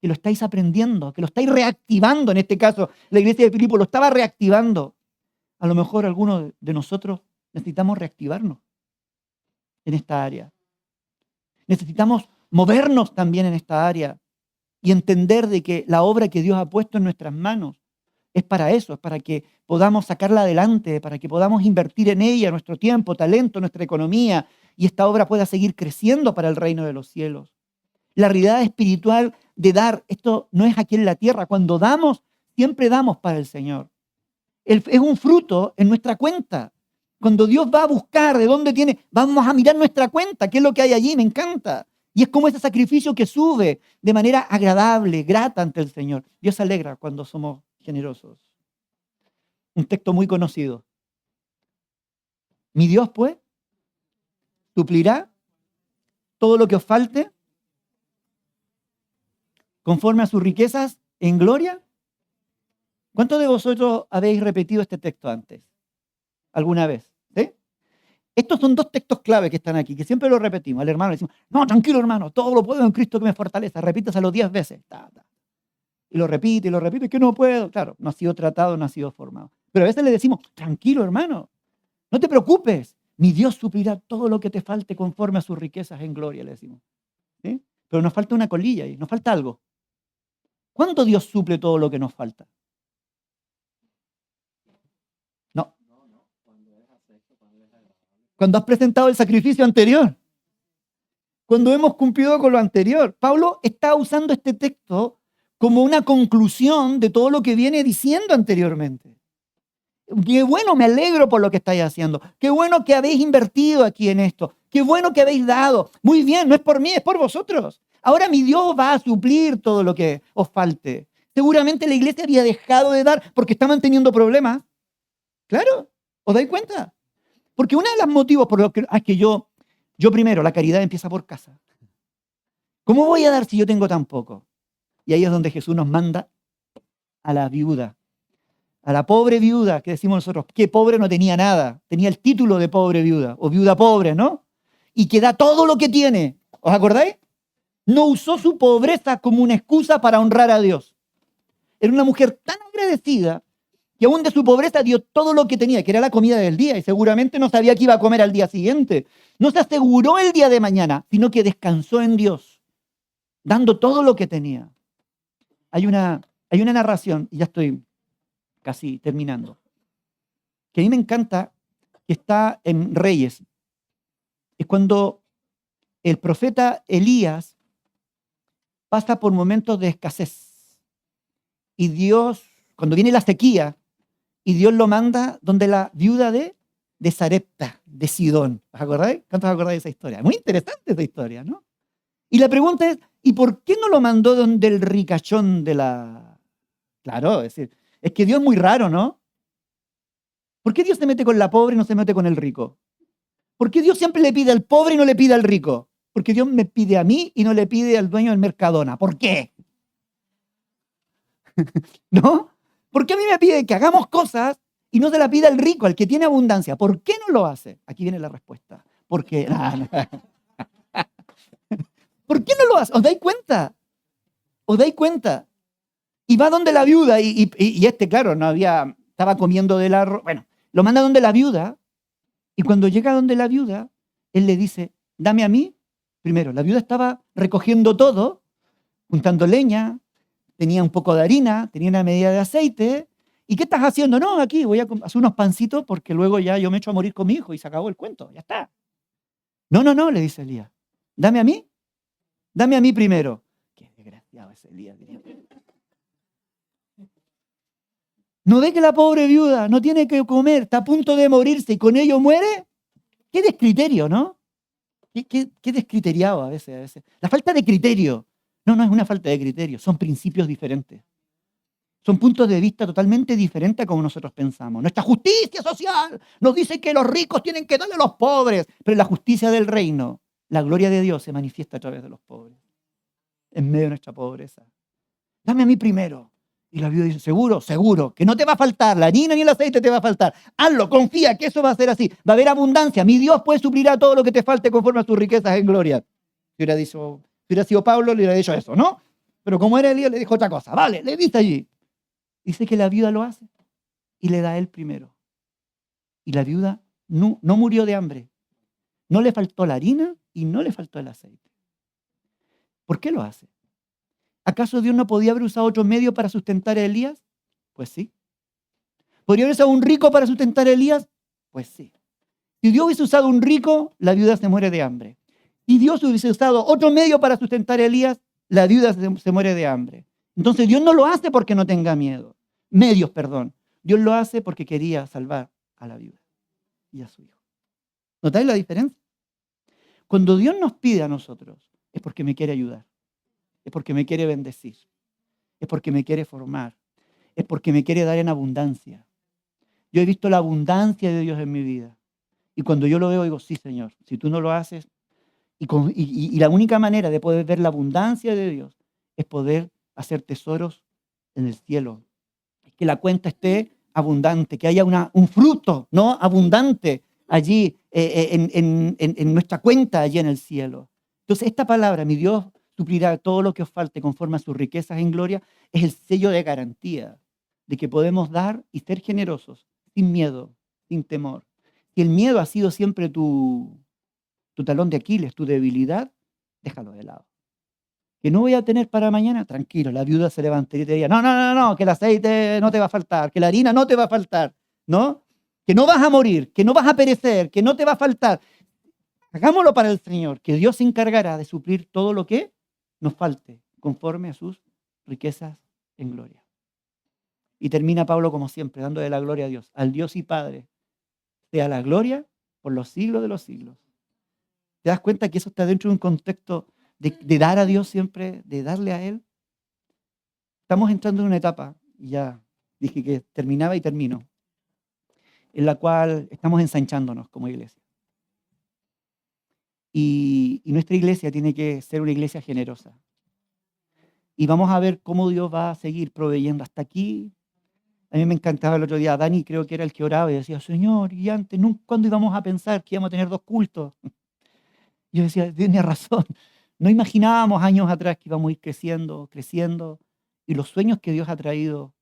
que lo estáis aprendiendo, que lo estáis reactivando. En este caso, la iglesia de Filipo lo estaba reactivando. A lo mejor algunos de nosotros necesitamos reactivarnos en esta área. Necesitamos movernos también en esta área y entender de que la obra que Dios ha puesto en nuestras manos es para eso, es para que podamos sacarla adelante, para que podamos invertir en ella nuestro tiempo, talento, nuestra economía, y esta obra pueda seguir creciendo para el reino de los cielos. La realidad espiritual de dar, esto no es aquí en la tierra. Cuando damos, siempre damos para el Señor. Es un fruto en nuestra cuenta. Cuando Dios va a buscar de dónde tiene, vamos a mirar nuestra cuenta, qué es lo que hay allí, me encanta. Y es como ese sacrificio que sube de manera agradable, grata ante el Señor. Dios se alegra cuando somos generosos. Un texto muy conocido. Mi Dios, pues, suplirá todo lo que os falte conforme a sus riquezas en gloria. ¿Cuántos de vosotros habéis repetido este texto antes? ¿Alguna vez? ¿Sí? Estos son dos textos clave que están aquí, que siempre lo repetimos. Al hermano le decimos, no, tranquilo hermano, todo lo puedo en Cristo que me fortalece. Repítaselo 10 veces. Y lo repite, es que no puedo. Claro, no ha sido tratado, no ha sido formado. Pero a veces le decimos, tranquilo hermano, no te preocupes. Mi Dios suplirá todo lo que te falte conforme a sus riquezas en gloria, le decimos. ¿Sí? Pero nos falta una colilla ahí, nos falta algo. ¿Cuándo Dios suple todo lo que nos falta? No. Cuando has presentado el sacrificio anterior. Cuando hemos cumplido con lo anterior. Pablo está usando este texto como una conclusión de todo lo que viene diciendo anteriormente. Qué bueno, me alegro por lo que estáis haciendo. Qué bueno que habéis invertido aquí en esto. Qué bueno que habéis dado. Muy bien, no es por mí, es por vosotros. Ahora mi Dios va a suplir todo lo que os falte. Seguramente la iglesia había dejado de dar porque estaban teniendo problemas. Claro, ¿os dais cuenta? Porque uno de los motivos por los que es que yo primero, la caridad empieza por casa. ¿Cómo voy a dar si yo tengo tan poco? Y ahí es donde Jesús nos manda a la viuda, a la pobre viuda que decimos nosotros, que pobre no tenía nada, tenía el título de pobre viuda o viuda pobre, ¿no? Y que da todo lo que tiene. ¿Os acordáis? No usó su pobreza como una excusa para honrar a Dios. Era una mujer tan agradecida que aún de su pobreza dio todo lo que tenía, que era la comida del día, y seguramente no sabía que iba a comer al día siguiente. No se aseguró el día de mañana, sino que descansó en Dios, dando todo lo que tenía. Hay una narración, y ya estoy casi terminando, que a mí me encanta, que está en Reyes. Es cuando el profeta Elías pasa por momentos de escasez. Y Dios, cuando viene la sequía, y Dios lo manda donde la viuda de Sarepta, de Sidón. ¿Os acordáis? ¿Cuántos os acordáis de esa historia? Muy interesante esa historia, ¿no? Y la pregunta es, ¿y por qué no lo mandó donde el ricachón de la... Claro, es decir, es que Dios es muy raro, ¿no? ¿Por qué Dios se mete con la pobre y no se mete con el rico? ¿Por qué Dios siempre le pide al pobre y no le pide al rico? Porque Dios me pide a mí y no le pide al dueño del Mercadona. ¿Por qué? ¿No? ¿Por qué a mí me pide que hagamos cosas y no se la pide al rico, al que tiene abundancia? ¿Por qué no lo hace? Aquí viene la respuesta. Porque... ¿Por qué no lo hace? ¿Os dais cuenta? ¿Os dais cuenta? Y va donde la viuda y claro, estaba comiendo del arroz. Bueno, lo manda donde la viuda y cuando llega donde la viuda, él le dice, dame a mí. Primero, la viuda estaba recogiendo todo, juntando leña, tenía un poco de harina, tenía una medida de aceite. ¿Y qué estás haciendo? No, aquí voy a hacer unos pancitos porque luego ya yo me echo a morir con mi hijo y se acabó el cuento, ya está. No, le dice Elías, dame a mí primero. Qué desgraciado ese Elías. ¿No ve que la pobre viuda no tiene que comer, está a punto de morirse y con ello muere? Qué descriterio, ¿no? Qué descriteriado a veces. La falta de criterio. No es una falta de criterio, son principios diferentes. Son puntos de vista totalmente diferentes a como nosotros pensamos. Nuestra justicia social nos dice que los ricos tienen que darle a los pobres, pero la justicia del reino, la gloria de Dios se manifiesta a través de los pobres. en medio de nuestra pobreza. Dame a mí primero. Y la viuda dice, seguro, seguro, que no te va a faltar, la harina ni el aceite te va a faltar. Hazlo, confía que eso va a ser así. Va a haber abundancia. Mi Dios puede suplir a todo lo que te falte conforme a sus riquezas en gloria. Si hubiera sido Pablo, le hubiera dicho eso, ¿no? Pero como era Elías, le dijo otra cosa. Vale, le dice allí. Dice que la viuda lo hace y le da a él primero. Y la viuda no murió de hambre. No le faltó la harina y no le faltó el aceite. ¿Por qué lo hace? ¿Acaso Dios no podía haber usado otro medio para sustentar a Elías? Pues sí. ¿Podría haber usado un rico para sustentar a Elías? Pues sí. Si Dios hubiese usado un rico, la viuda se muere de hambre. Si Dios hubiese usado otro medio para sustentar a Elías, la viuda se muere de hambre. Entonces Dios no lo hace porque no tenga medios. Dios lo hace porque quería salvar a la viuda y a su hijo. ¿Notáis la diferencia? Cuando Dios nos pide a nosotros, es porque me quiere ayudar. Es porque me quiere bendecir, es porque me quiere formar, es porque me quiere dar en abundancia. Yo he visto la abundancia de Dios en mi vida. Y cuando yo lo veo, digo, sí, Señor, si tú no lo haces, y la única manera de poder ver la abundancia de Dios es poder hacer tesoros en el cielo. Que la cuenta esté abundante, que haya un fruto, ¿no? Abundante allí en nuestra cuenta, allí en el cielo. Entonces, esta palabra, mi Dios suplirá todo lo que os falte conforme a sus riquezas en gloria, es el sello de garantía de que podemos dar y ser generosos sin miedo, sin temor. Si el miedo ha sido siempre tu talón de Aquiles, tu debilidad, déjalo de lado. Que no voy a tener para mañana, tranquilo, la viuda se levantaría y te diría, no, que el aceite no te va a faltar, que la harina no te va a faltar, ¿no? Que no vas a morir, que no vas a perecer, que no te va a faltar. Hagámoslo para el Señor, que Dios se encargará de suplir todo lo que nos falte, conforme a sus riquezas en gloria. Y termina Pablo, como siempre, dándole la gloria a Dios, al Dios y Padre, sea la gloria por los siglos de los siglos. ¿Te das cuenta que eso está dentro de un contexto de dar a Dios siempre, de darle a Él? Estamos entrando en una etapa, y ya dije que terminaba y termino, en la cual estamos ensanchándonos como iglesia. Y nuestra iglesia tiene que ser una iglesia generosa. Y vamos a ver cómo Dios va a seguir proveyendo hasta aquí. A mí me encantaba el otro día, Dani creo que era el que oraba y decía, Señor, y antes, ¿cuándo íbamos a pensar que íbamos a tener 2 cultos? Yo decía, tiene razón. No imaginábamos años atrás que íbamos a ir creciendo, creciendo. Y los sueños que Dios ha traído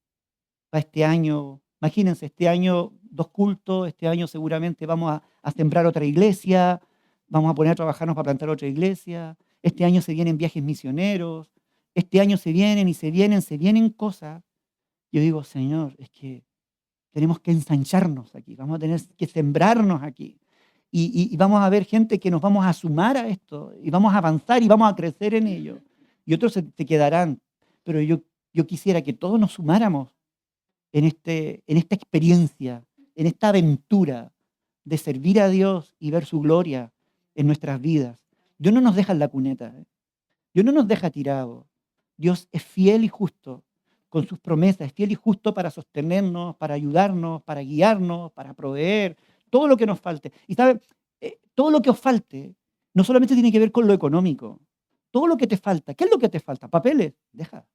para este año, imagínense, este año 2 cultos, este año seguramente vamos a sembrar otra iglesia, vamos a poner a trabajarnos para plantar otra iglesia. Este año se vienen viajes misioneros. Este año se vienen cosas. Yo digo, Señor, es que tenemos que ensancharnos aquí, vamos a tener que sembrarnos aquí. Y vamos a ver gente que nos vamos a sumar a esto, y vamos a avanzar y vamos a crecer en ello. Y otros se quedarán. Pero yo quisiera que todos nos sumáramos en esta experiencia, en esta aventura de servir a Dios y ver su gloria en nuestras vidas. Dios no nos deja en la cuneta. Dios no nos deja tirados. Dios es fiel y justo con sus promesas, es fiel y justo para sostenernos, para ayudarnos, para guiarnos, para proveer, todo lo que nos falte. Y ¿sabe? Todo lo que os falte no solamente tiene que ver con lo económico. Todo lo que te falta, ¿qué es lo que te falta? ¿Papeles? Deja.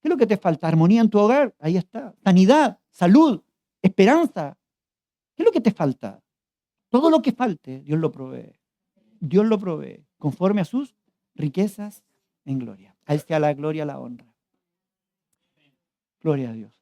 ¿Qué es lo que te falta? ¿Armonía en tu hogar? Ahí está. Sanidad, salud, esperanza. ¿Qué es lo que te falta? Todo lo que falte, Dios lo provee. Dios lo provee conforme a sus riquezas en gloria. A Él sea la gloria, la honra. Gloria a Dios.